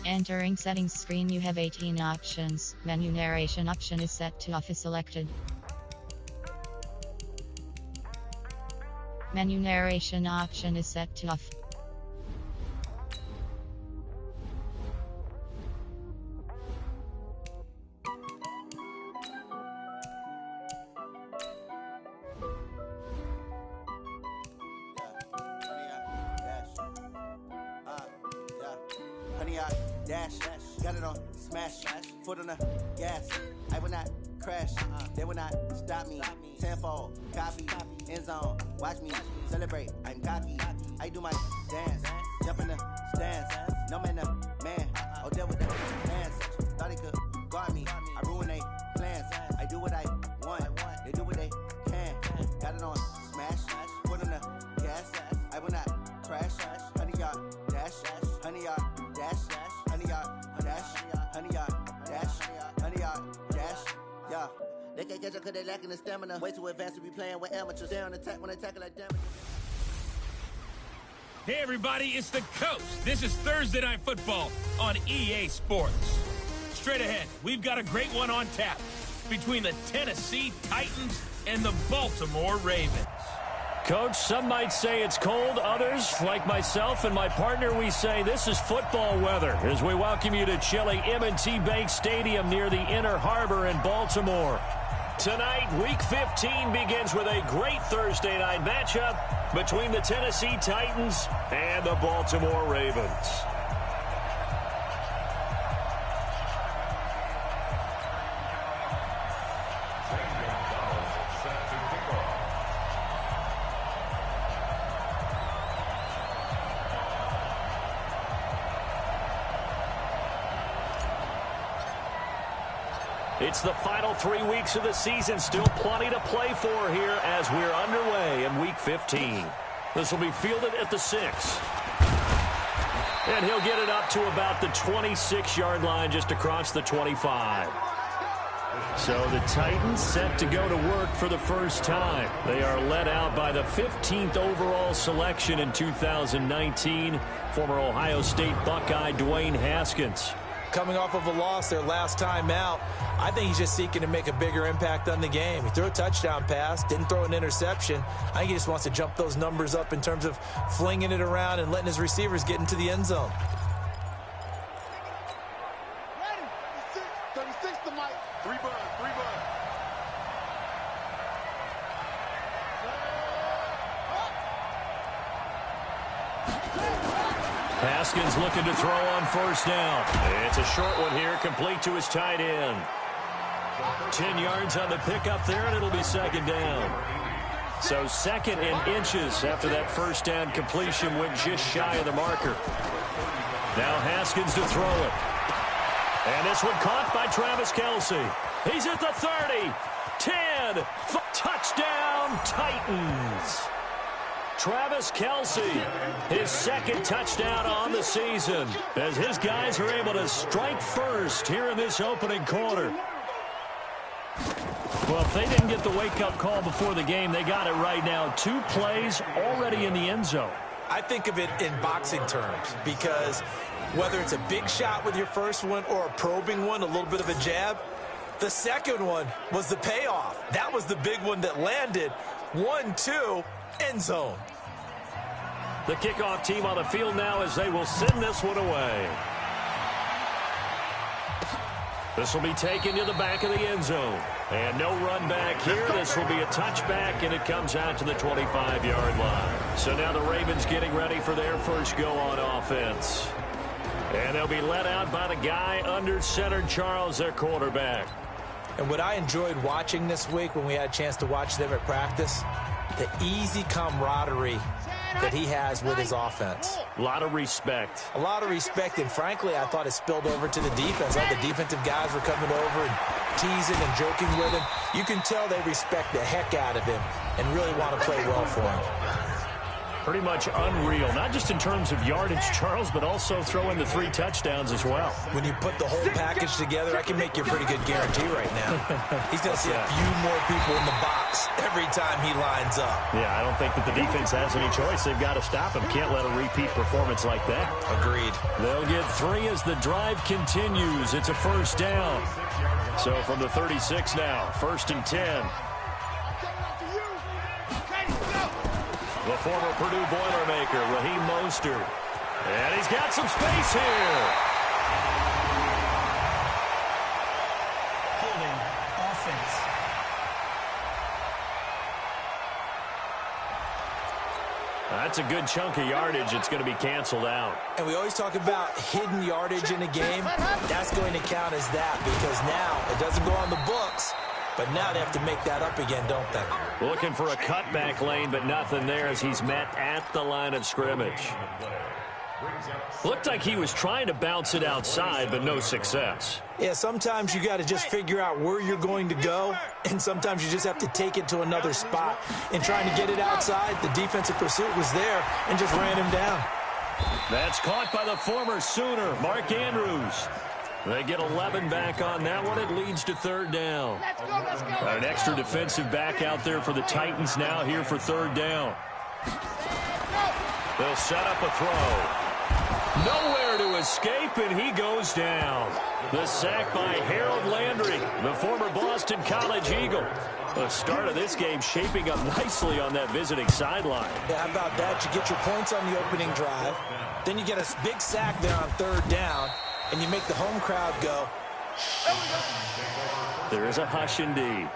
Entering settings screen, you have 18 options. Menu narration option is set to off is selected. Menu narration option is set to off. Dash, got it on, smash, foot on the gas. I will not crash, they will not stop me. Tenfold, copy, end zone, watch me celebrate. I'm cocky, I do my dance, jump in the stands. No man, man, oh, there with the hands. Thought he could guard me, I ruin they plans. I do what I want, they do what they can. Got it on, smash, foot on the gas. I will not crash, 100-yard dash, 100-yard dash. 100-yard dash, 100-yard dash, 100-yard dash, yeah. They can't catch up cause they lacking the stamina. Way too advanced to be playing with amateurs. They on attack when they tackle like damage. Hey everybody, it's the Coach. This is Thursday Night Football on EA Sports. Straight ahead, we've got a great one on tap between the Tennessee Titans and the Baltimore Ravens. Coach, some might say it's cold. Others, like myself and my partner, we say this is football weather as we welcome you to chilly M&T Bank Stadium near the Inner Harbor in Baltimore. Tonight, Week 15 begins with a great Thursday night matchup between the Tennessee Titans and the Baltimore Ravens. It's the final 3 weeks of the season. Still plenty to play for here as we're underway in Week 15. This will be fielded at the 6. And he'll get it up to about the 26-yard line just across the 25. So the Titans set to go to work for the first time. They are led out by the 15th overall selection in 2019, former Ohio State Buckeye Dwayne Haskins. Coming off of a loss their last time out, I think he's just seeking to make a bigger impact on the game. He threw a touchdown pass, didn't throw an interception. I think he just wants to jump those numbers up in terms of flinging it around and letting his receivers get into the end zone. Ready, 36 to Mike. 3 bud. Haskins looking to throw on first down. It's a short one here, complete to his tight end. 10 yards on the pickup there, and it'll be second down. So second in inches after that first down completion went just shy of the marker. Now Haskins to throw it. And this one caught by Travis Kelce. He's at the 30, 10, touchdown Titans. Travis Kelce, his second touchdown on the season, as his guys are able to strike first here in this opening quarter. Well, if they didn't get the wake-up call before the game, they got it right now. 2 plays already in the end zone. I think of it in boxing terms because whether it's a big shot with your first one or a probing one, a little bit of a jab, the second one was the payoff. That was the big one that landed. 1-2. End zone. The kickoff team on the field now as they will send this one away. This will be taken to the back of the end zone. And no run back here. This will be a touchback, and it comes out to the 25-yard line. So now the Ravens getting ready for their first go on offense. And they'll be led out by the guy under center, Charles, their quarterback. And what I enjoyed watching this week when we had a chance to watch them at practice, the easy camaraderie that he has with his offense. A lot of respect. A lot of respect, and frankly, I thought it spilled over to the defense. All the defensive guys were coming over and teasing and joking with him. You can tell they respect the heck out of him and really want to play well for him. Pretty much unreal, not just in terms of yardage, Charles, but also throw in the 3 touchdowns as well. When you put the whole package together, I can make you a pretty good guarantee right now. He's going to see a few more people in the box every time he lines up. Yeah, I don't think that the defense has any choice. They've got to stop him. Can't let a repeat performance like that. Agreed. They'll get 3 as the drive continues. It's a first down. So from the 36 now, 1st and 10. The former Purdue Boilermaker, Raheem Mostert. And he's got some space here. Holding offense. That's a good chunk of yardage. It's going to be canceled out. And we always talk about hidden yardage in a game. That's going to count as that because now it doesn't go on the books. But now they have to make that up again, don't they? Looking for a cutback lane, but nothing there as he's met at the line of scrimmage. Looked like he was trying to bounce it outside, but no success. Yeah, sometimes you got to just figure out where you're going to go, and sometimes you just have to take it to another spot. In trying to get it outside, the defensive pursuit was there and just ran him down. That's caught by the former Sooner, Mark Andrews. They get 11 back on that one. It leads to 3rd down. An extra defensive back out there for the Titans now here for 3rd down. They'll set up a throw. Nowhere to escape, and he goes down. The sack by Harold Landry, the former Boston College Eagle. The start of this game shaping up nicely on that visiting sideline. Yeah, how about that? You get your points on the opening drive. Then you get a big sack there on 3rd down. And you make the home crowd go. There is a hush indeed.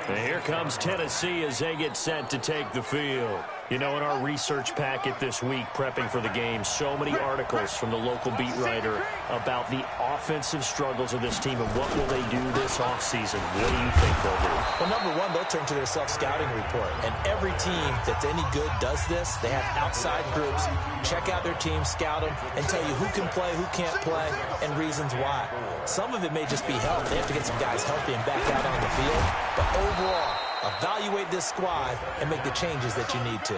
And here comes Tennessee as they get set to take the field. You know, in our research packet this week, prepping for the game, so many articles from the local beat writer about the offensive struggles of this team and what will they do this offseason. What do you think they'll do? Well, number one, they'll turn to their self-scouting report. And every team that's any good does this. They have outside groups. Check out their team, scout them, and tell you who can play, who can't play, and reasons why. Some of it may just be health. They have to get some guys healthy and back out on the field. But overall, evaluate this squad and make the changes that you need to.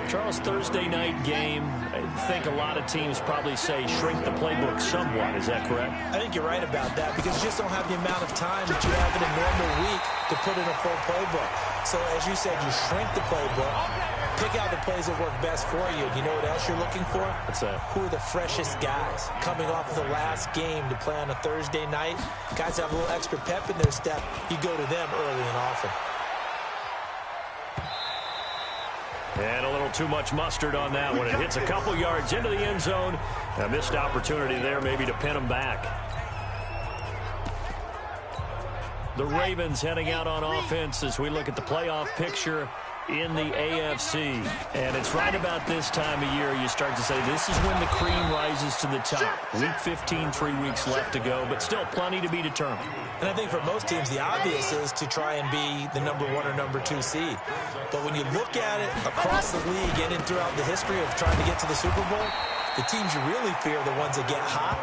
Charles, Thursday night game, I think a lot of teams probably say shrink the playbook somewhat. Is that correct? I think you're right about that because you just don't have the amount of time that you have in a normal week to put in a full playbook. So as you said, you shrink the playbook, pick out the plays that work best for you. You know what else you're looking for? What's that? Who are the freshest guys coming off of the last game to play on a Thursday night? Guys have a little extra pep in their step. You go to them early and often. And a little too much mustard on that one. It hits a couple yards into the end zone. A missed opportunity there maybe to pin them back. The Ravens heading out on offense as we look at the playoff picture in the AFC. And it's right about this time of year you start to say this is when the cream rises to the top. Week 15, 3 weeks left to go, but still plenty to be determined. And I think for most teams, the obvious is to try and be the number 1 or number 2 seed. But when you look at it across the league and throughout the history of trying to get to the Super Bowl, the teams you really fear are the ones that get hot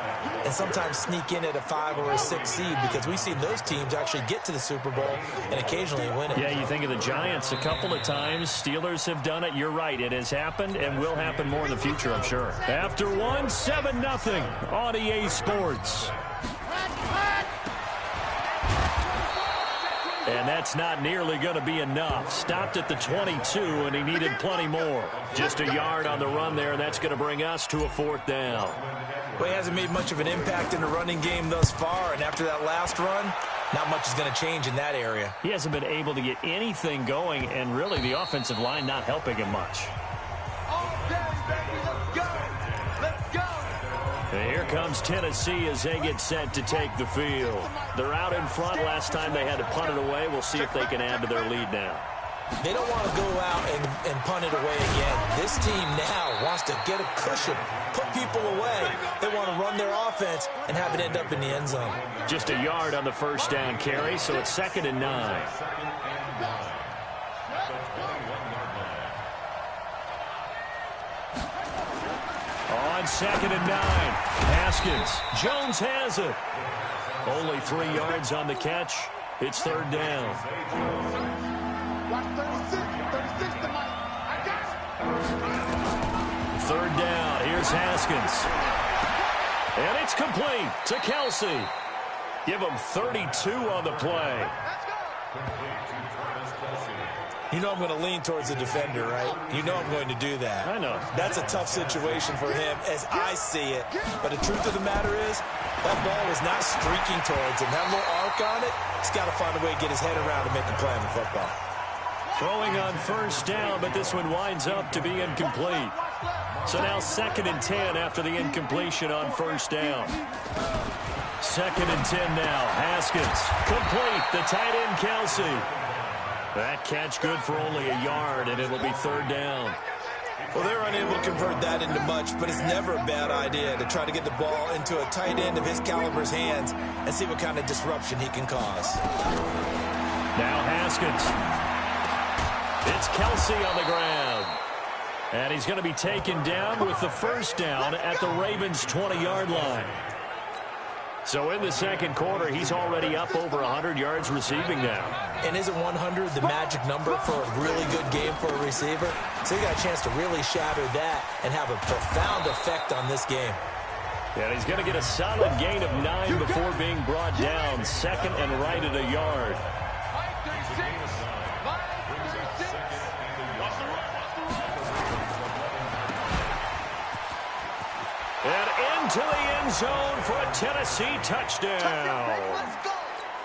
and sometimes sneak in at a 5 or a 6 seed because we've seen those teams actually get to the Super Bowl and occasionally win it. Yeah, you think of the Giants a couple of times. Steelers have done it. You're right. It has happened and will happen more in the future, I'm sure. After one, 7-0 on EA Sports. And that's not nearly going to be enough. Stopped at the 22, and he needed plenty more. Just a yard on the run there, and that's going to bring us to a 4th down. Well, he hasn't made much of an impact in the running game thus far, and after that last run, not much is going to change in that area. He hasn't been able to get anything going, and really the offensive line not helping him much. And here comes Tennessee as they get set to take the field. They're out in front. Last time they had to punt it away. We'll see if they can add to their lead now. They don't want to go out and punt it away again. This team now wants to get a cushion, put people away. They want to run their offense and have it end up in the end zone. Just a yard on the first down carry, so it's 2nd and 9. On 2nd and 9, Haskins. Jones has it. Only 3 yards on the catch. It's 3rd down. Watch 36 tonight. I got it. down. Here's Haskins. And it's complete to Kelsey. Give him 32 on the play. You know I'm going to lean towards the defender, right? You know I'm going to do that. I know. That's a tough situation for him as I see it. But the truth of the matter is, that ball was not streaking towards him. That little arc on it, he's got to find a way to get his head around and make a play on the football. Throwing on first down, but this one winds up to be incomplete. So now 2nd and 10 after the incompletion on first down. 2nd and 10 now. Haskins complete. The tight end Kelsey. That catch good for only a yard, and it'll be 3rd down. Well, they're unable to convert that into much, but it's never a bad idea to try to get the ball into a tight end of his caliber's hands and see what kind of disruption he can cause. Now Haskins. It's Kelsey on the ground. And he's going to be taken down with the first down at the Ravens' 20-yard line. So in the second quarter, he's already up over 100 yards receiving now. And isn't 100 the magic number for a really good game for a receiver? So he got a chance to really shatter that and have a profound effect on this game. And he's going to get a solid gain of 9 before being brought down. 2nd and right at a yard. And into the end zone for a Tennessee touchdown.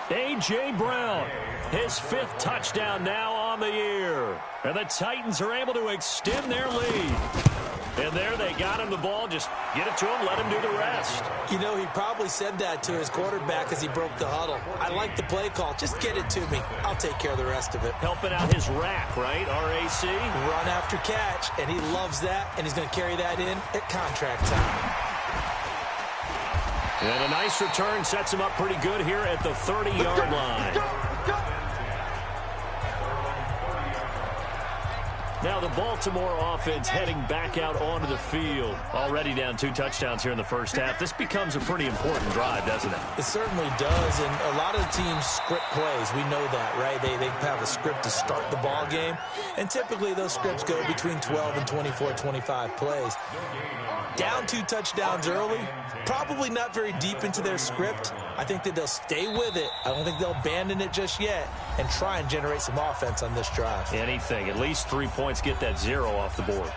A.J. Brown, his 5th touchdown now on the year. And the Titans are able to extend their lead. And there they got him the ball. Just get it to him, let him do the rest. You know, he probably said that to his quarterback as he broke the huddle. I like the play call. Just get it to me. I'll take care of the rest of it. Helping out his rack, right? R-A-C? Run after catch, and he loves that, and he's going to carry that in at contract time. And a nice return sets him up pretty good here at the 30-yard line. Now the Baltimore offense heading back out onto the field. Already down 2 touchdowns here in the first half. This becomes a pretty important drive, doesn't it? It certainly does, and a lot of the teams script plays. We know that, right? They have a script to start the ball game, and typically those scripts go between 12 and 24, 25 plays. Down 2 touchdowns early, probably not very deep into their script. I think that they'll stay with it. I don't think they'll abandon it just yet and try and generate some offense on this drive. Anything. At least 3 points, get that 0 off the board.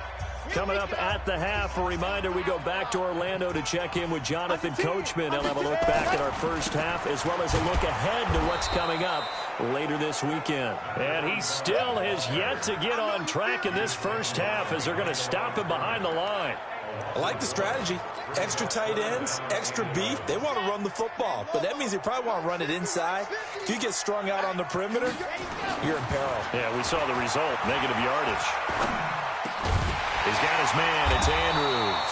Coming up at the half, a reminder, we go back to Orlando to check in with Jonathan Coachman. He'll have a look back at our first half as well as a look ahead to what's coming up later this weekend. And he still has yet to get on track in this first half as they're going to stop him behind the line. I like the strategy. Extra tight ends, extra beef. They want to run the football, but that means they probably want to run it inside. If you get strung out on the perimeter, you're in peril. Yeah, we saw the result, negative yardage. He's got his man, it's Andrews.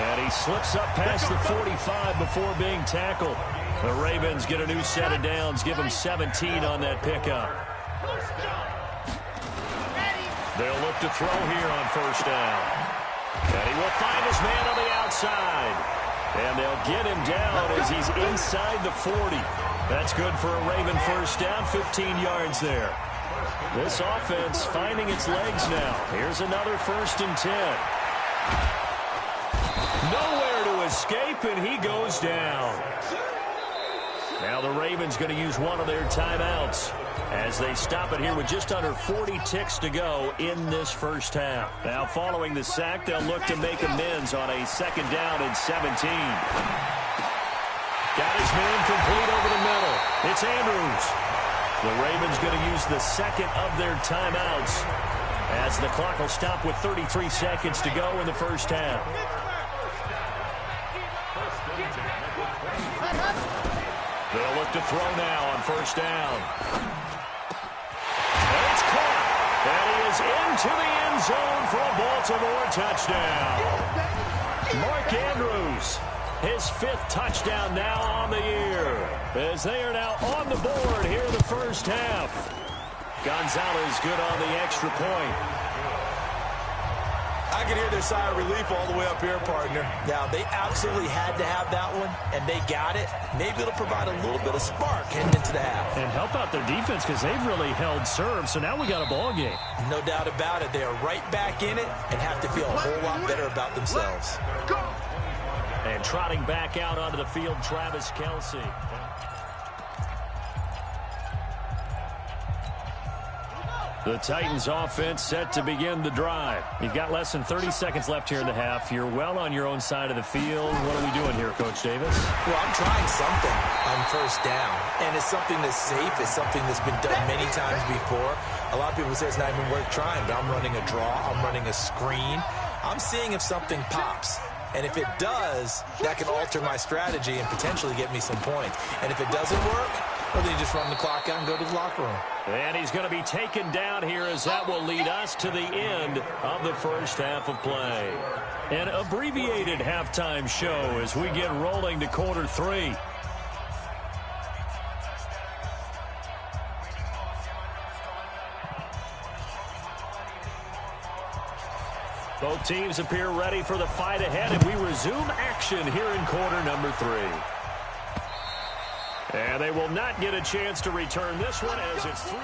And he slips up past the 45 before being tackled. The Ravens get a new set of downs, give him 17 on that pickup. They'll look to throw here on first down. And he will find his man on the outside. And they'll get him down as he's inside the 40. That's good for a Raven first down, 15 yards there. This offense finding its legs now. Here's another 1st and 10. Nowhere to escape, and he goes down. Now the Ravens going to use one of their timeouts as they stop it here with just under 40 ticks to go in this first half. Now following the sack, they'll look to make amends on a 2nd down and 17. Got his man complete over the middle. It's Andrews. The Ravens going to use the 2nd of their timeouts as the clock will stop with 33 seconds to go in the first half. They'll look to throw now on first down. And it's caught. And he is into the end zone for a Baltimore touchdown. Mark Andrews, his 5th touchdown now on the year, as they are now on the board here in the first half. Gonzalez good on the extra point. I can hear their sigh of relief all the way up here, partner. Now, they absolutely had to have that one, and they got it. Maybe it'll provide a little bit of spark heading into the half. And help out their defense because they've really held serve, so now we got a ball game. No doubt about it. They are right back in it and have to feel a whole lot better about themselves. And trotting back out onto the field, Travis Kelce. The Titans offense set to begin the drive. You've got less than 30 seconds left here in the half. You're well on your own side of the field. What are we doing here, Coach Davis? Well, I'm trying something on first down, and it's something that's safe. It's something that's been done many times before. A lot of people say it's not even worth trying, but I'm running a draw. I'm running a screen. I'm seeing if something pops. And if it does, that can alter my strategy and potentially get me some points. And if it doesn't work, well, then you just run the clock out and go to the locker room. And he's going to be taken down here as that will lead us to the end of the first half of play. An abbreviated halftime show as we get rolling to quarter 3. Both teams appear ready for the fight ahead, and we resume action here in quarter number 3. And they will not get a chance to return this one as it's through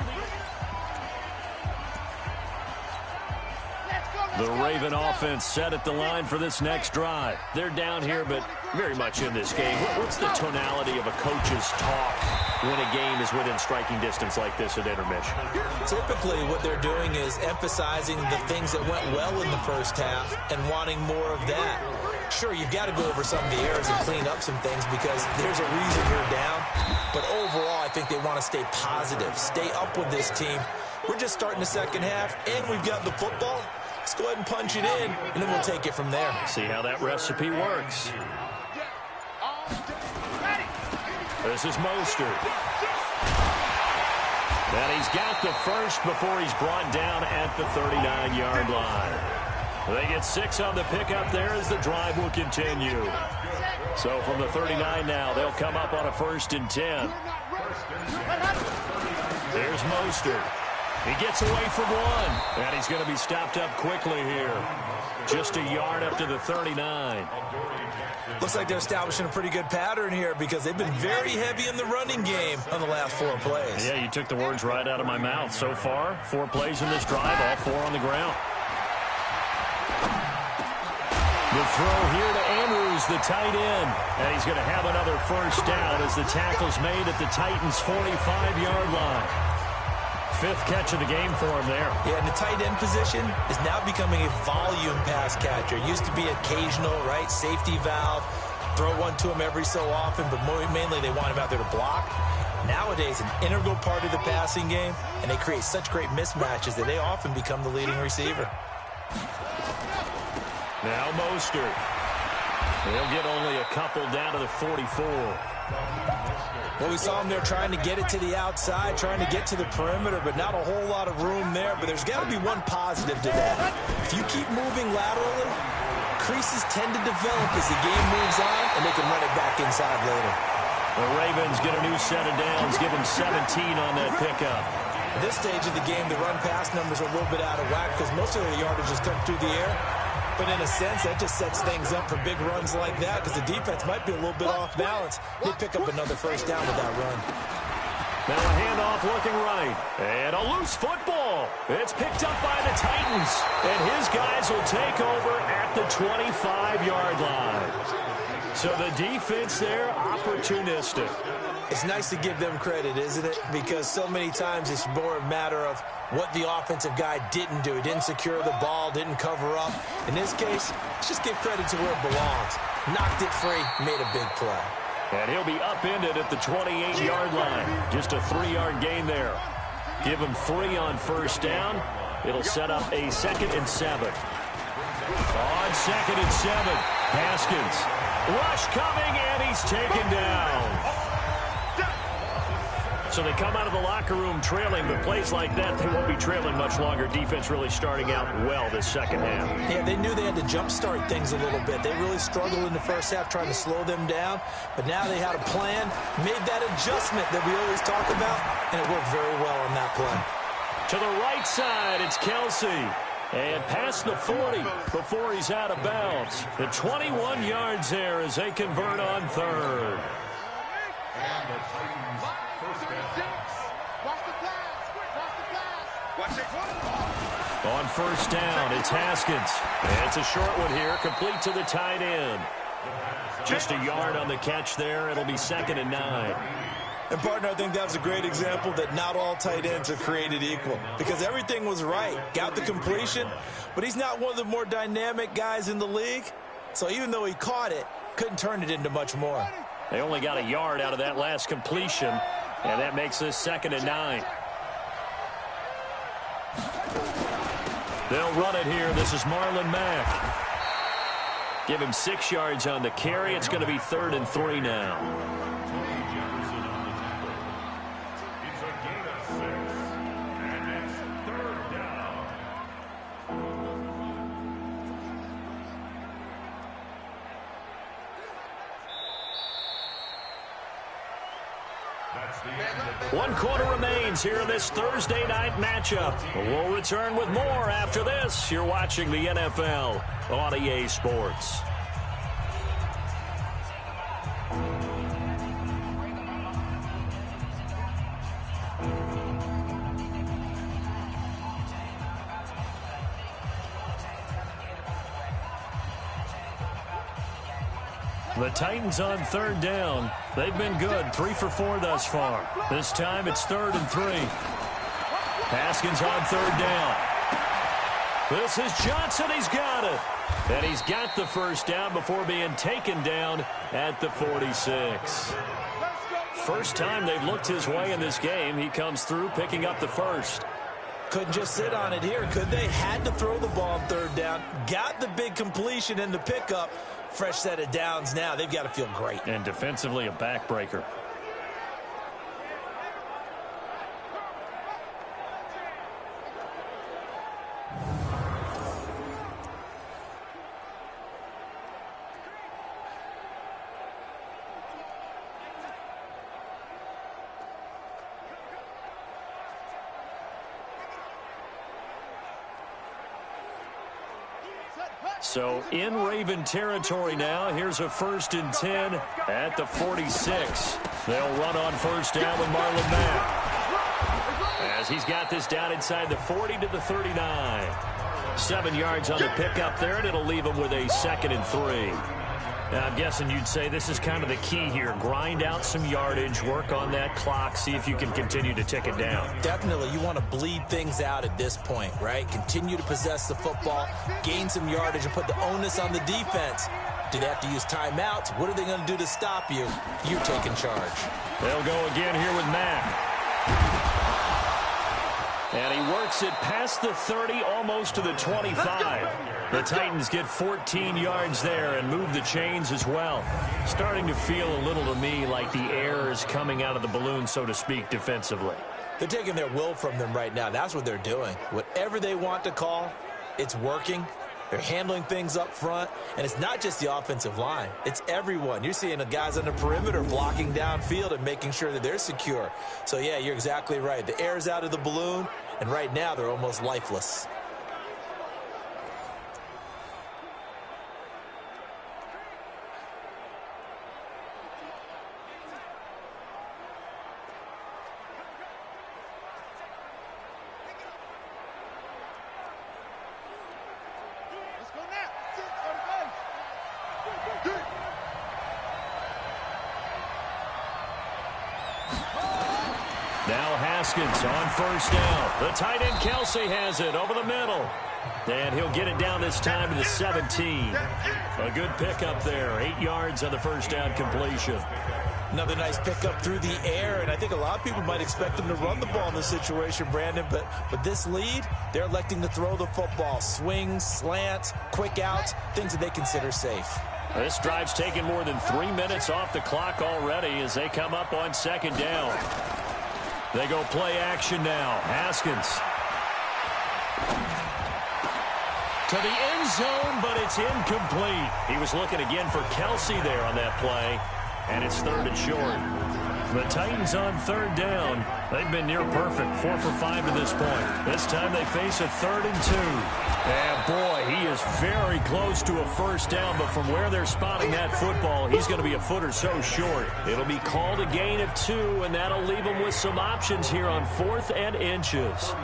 the Raven offense set at the line for this next drive. They're down here, but very much in this game. What's the tonality of a coach's talk when a game is within striking distance like this at intermission? Typically, what they're doing is emphasizing the things that went well in the first half and wanting more of that. Sure, you've got to go over some of the errors and clean up some things because there's a reason you're down. But overall, I think they want to stay positive, stay up with this team. We're just starting the second half, and we've got the football. Let's go ahead and punch it in, and then we'll take it from there. See how that recipe works. This is Mostert. And he's got the first before he's brought down at the 39-yard line. They get 6 on the pickup there as the drive will continue. So from the 39 now, they'll come up on a 1st and 10. Here's Mostert. He gets away from one, and he's going to be stopped up quickly here. Just a yard up to the 39. Looks like they're establishing a pretty good pattern here because they've been very heavy in the running game on the last 4 plays. Yeah, you took the words right out of my mouth. So far, 4 plays in this drive, all 4 on the ground. The throw here to Andrews, the tight end. And he's going to have another first down as the tackle's made at the Titans' 45-yard line. 5th catch of the game for him there. Yeah, and the tight end position is now becoming a volume pass catcher. It used to be occasional, right? Safety valve. Throw one to him every so often, but mainly they want him out there to block. Nowadays, an integral part of the passing game, and they create such great mismatches that they often become the leading receiver. Now Mostert. They'll get only a couple down to the 44. Well, we saw him there trying to get it to the outside, trying to get to the perimeter, but not a whole lot of room there. But there's got to be one positive to that. If you keep moving laterally, creases tend to develop as the game moves on, and they can run it back inside later. The Ravens get a new set of downs, give them 17 on that pickup. At this stage of the game, the run-pass numbers are a little bit out of whack because most of the yardage has come through the air. But in a sense, that just sets things up for big runs like that because the defense might be a little bit off balance. They pick up another first down with that run. Now a handoff looking right. And a loose football. It's picked up by the Titans. And his guys will take over at the 25-yard line. So the defense there, opportunistic. It's nice to give them credit, isn't it? Because so many times it's more a matter of what the offensive guy didn't do. He didn't secure the ball, didn't cover up. In this case, let's just give credit to where it belongs. Knocked it free, made a big play. And he'll be upended at the 28-yard line. Just a 3-yard gain there. Give him 3 on first down. It'll set up a 2nd and 7. On 2nd and 7, Haskins. Rush coming, and he's taken down. So they come out of the locker room trailing, but plays like that, they won't be trailing much longer. Defense really starting out well this second half. Yeah, they knew they had to jumpstart things a little bit. They really struggled in the first half trying to slow them down, but now they had a plan, made that adjustment that we always talk about, and it worked very well on that play. To the right side, it's Kelce. And past the 40 before he's out of bounds. The 21 yards there as they convert on third. And the Titans first down. Watch the pass. Watch it. On first down, it's Haskins. It's a short one here, complete to the tight end. Just a yard on the catch there. It'll be 2nd and 9. And, partner, I think that was a great example that not all tight ends are created equal because everything was right. Got the completion, but he's not one of the more dynamic guys in the league. So even though he caught it, couldn't turn it into much more. They only got a yard out of that last completion, and that makes this 2nd and 9. They'll run it here. This is Marlon Mack. Give him 6 yards on the carry. It's going to be 3rd and 3 now. One quarter remains here in this Thursday night matchup. We'll return with more after this. You're watching the NFL on EA Sports. The Titans on 3rd down. They've been good, 3 for 4 thus far. This time it's 3rd and 3. Haskins on 3rd down. This is Johnson. He's got it. And he's got the first down before being taken down at the 46. First time they've looked his way in this game. He comes through picking up the first. Couldn't just sit on it here, could they? Had to throw the ball on 3rd down. Got the big completion in the pickup. Fresh set of downs now. They've got to feel great. And defensively, a backbreaker. So in Raven territory now. Here's a 1st and 10 at the 46. They'll run on first down with Marlon Mack, as he's got this down inside the 40 to the 39. 7 yards on the pickup there, and it'll leave him with a 2nd and 3. Now, I'm guessing you'd say this is kind of the key here. Grind out some yardage, work on that clock, see if you can continue to tick it down. Definitely. You want to bleed things out at this point, right? Continue to possess the football, gain some yardage, and put the onus on the defense. Do they have to use timeouts? What are they going to do to stop you? You're taking charge. They'll go again here with Mack. And he works it past the 30, almost to the 25. The Titans get 14 yards there and move the chains as well. Starting to feel a little to me like the air is coming out of the balloon, so to speak, defensively. They're taking their will from them right now. That's what they're doing. Whatever they want to call, it's working. They're handling things up front, and it's not just the offensive line. It's everyone. You're seeing the guys on the perimeter blocking downfield and making sure that they're secure. So, yeah, you're exactly right. The air's out of the balloon, and right now they're almost lifeless. Now Haskins on first down. The tight end Kelsey has it over the middle. And he'll get it down this time to the 17. A good pickup there. 8 yards on the first down completion. Another nice pickup through the air, and I think a lot of people might expect them to run the ball in this situation, Brandon, but with this lead, they're electing to throw the football. Swings, slants, quick outs, things that they consider safe. This drive's taken more than 3 minutes off the clock already as they come up on second down. They go play action now. Haskins to the end zone, but it's incomplete. He was looking again for Kelsey there on that play, and it's third and short. The Titans on third down. They've been near perfect, 4 for 5 to this point. This time they face a 3rd and 2. And boy, he is very close to a first down, but from where they're spotting that football, he's going to be a foot or so short. It'll be called a gain of 2, and that'll leave him with some options here on 4th and inches.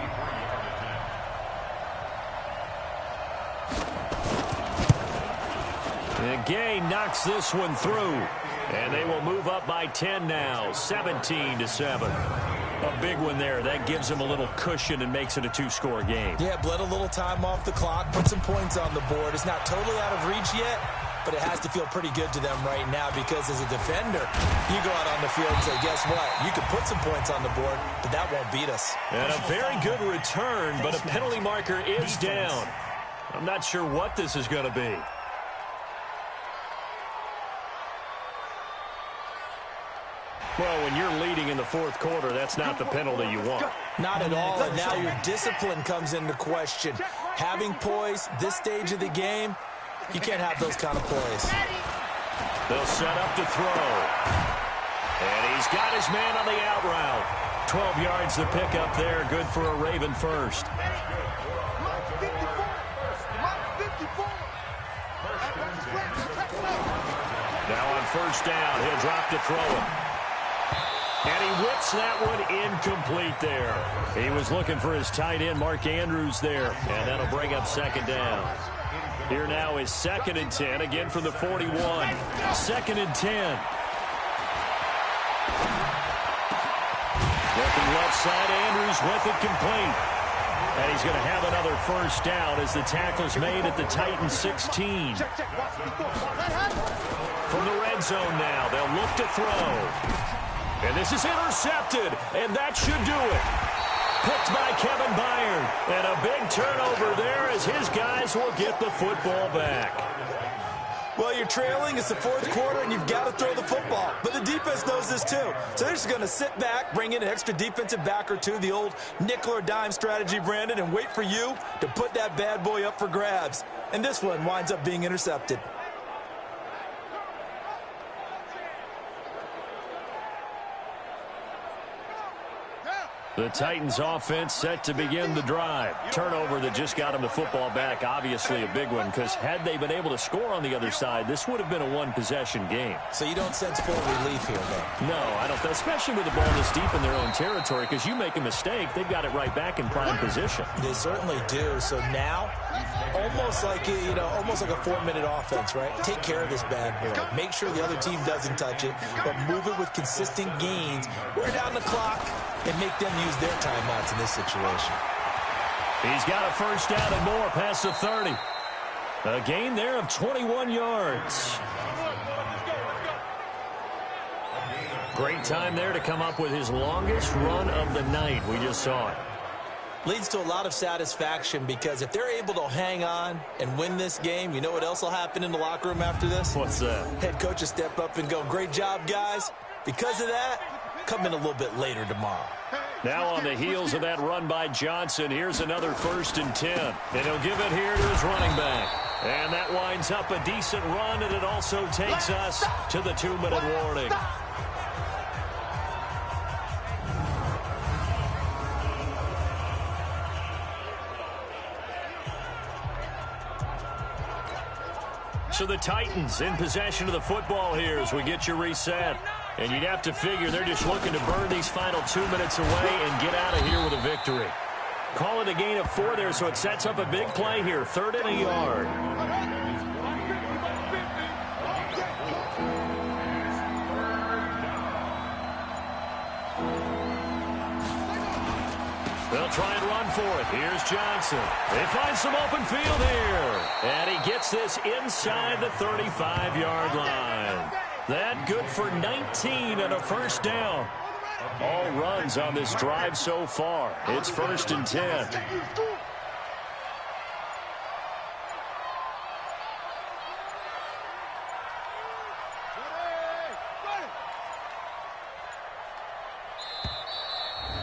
And Gay knocks this one through. And they will move up by 10 now, 17-7. A big one there. That gives them a little cushion and makes it a 2-score game. Yeah, bled a little time off the clock, put some points on the board. It's not totally out of reach yet, but it has to feel pretty good to them right now because as a defender, you go out on the field and say, guess what? You can put some points on the board, but that won't beat us. And a very good return, but a penalty marker is down. I'm not sure what this is going to be. Well, when you're leading in the 4th quarter, that's not the penalty you want. Not at all, and now your discipline comes into question. Having poise this stage of the game, you can't have those kind of poise. They'll set up to throw. And he's got his man on the out route. 12 yards to pick up there, good for a Raven first. Now on first down, he'll drop to throw it. And he whips that one incomplete there. He was looking for his tight end, Mark Andrews, there. And that'll bring up 2nd down. Here now is 2nd and 10, again from the 41. 2nd and 10. Looking left side, Andrews with it complete. And he's going to have another first down as the tackle's made at the Titans 16. From the red zone now, they'll look to throw. And this is intercepted, and that should do it. Picked by Kevin Byard. And a big turnover there as his guys will get the football back. Well, you're trailing. It's the 4th quarter, and you've got to throw the football. But the defense knows this, too. So they're just going to sit back, bring in an extra defensive back or two, the old nickel or dime strategy, Brandon, and wait for you to put that bad boy up for grabs. And this one winds up being intercepted. The Titans offense set to begin the drive. Turnover that just got them the football back, obviously a big one, because had they been able to score on the other side, this would have been a 1-possession game. So you don't sense full relief here, though? No, I don't, especially with the ball this deep in their own territory, because you make a mistake, they've got it right back in prime position. They certainly do. So now, almost like a 4-minute offense, right? Take care of this bad boy. Make sure the other team doesn't touch it, but move it with consistent gains. Wear down the clock and make them use their timeouts in this situation. He's got a first down and more past the 30. A gain there of 21 yards. Great time there to come up with his longest run of the night. We just saw it. Leads to a lot of satisfaction because if they're able to hang on and win this game, you know what else will happen in the locker room after this? What's that? Head coach will step up and go, great job, guys. Because of that, come in a little bit later tomorrow. Now on the heels of that run by Johnson, here's another 1st and 10. And he'll give it here to his running back. And that winds up a decent run, and it also takes us to the 2-minute warning. So the Titans in possession of the football here as we get you reset. And you'd have to figure they're just looking to burn these final 2 minutes away and get out of here with a victory. Call it a gain of 4 there, so it sets up a big play here. 3rd and a yard. They'll try and run for it. Here's Johnson. They find some open field here. And he gets this inside the 35-yard line. That good for 19 and a first down. All runs on this drive so far. It's 1st and 10.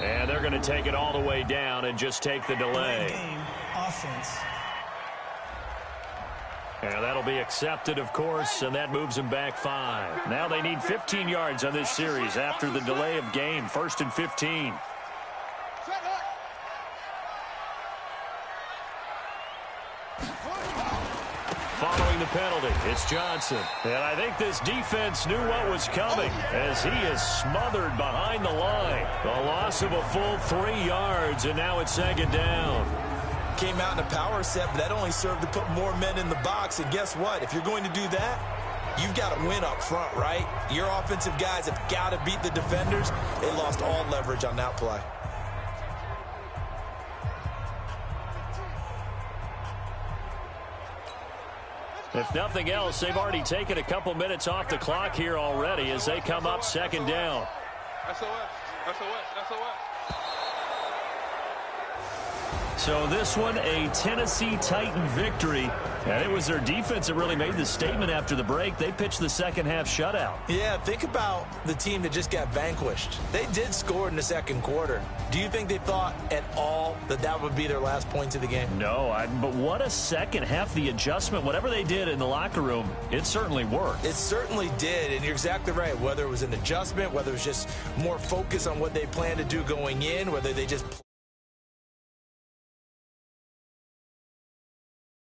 And they're going to take it all the way down and just take the delay. Game offense. And that'll be accepted, of course, and that moves them back 5. Now they need 15 yards on this series after the delay of game. 1st and 15. Following the penalty, it's Johnson. And I think this defense knew what was coming as he is smothered behind the line. A loss of a full 3 yards, and now it's 2nd down. Came out in a power set, but that only served to put more men in the box. And guess what? If you're going to do that, you've got to win up front, right? Your offensive guys have got to beat the defenders. They lost all leverage on that play. If nothing else, they've already taken a couple minutes off the clock here already as they come up 2nd down. So this one, a Tennessee Titan victory. And it was their defense that really made the statement after the break. They pitched the second-half shutout. Yeah, think about the team that just got vanquished. They did score in the 2nd quarter. Do you think they thought at all that that would be their last points of the game? No, but what a second half. The adjustment, whatever they did in the locker room, it certainly worked. It certainly did, and you're exactly right. Whether it was an adjustment, whether it was just more focus on what they planned to do going in, whether they just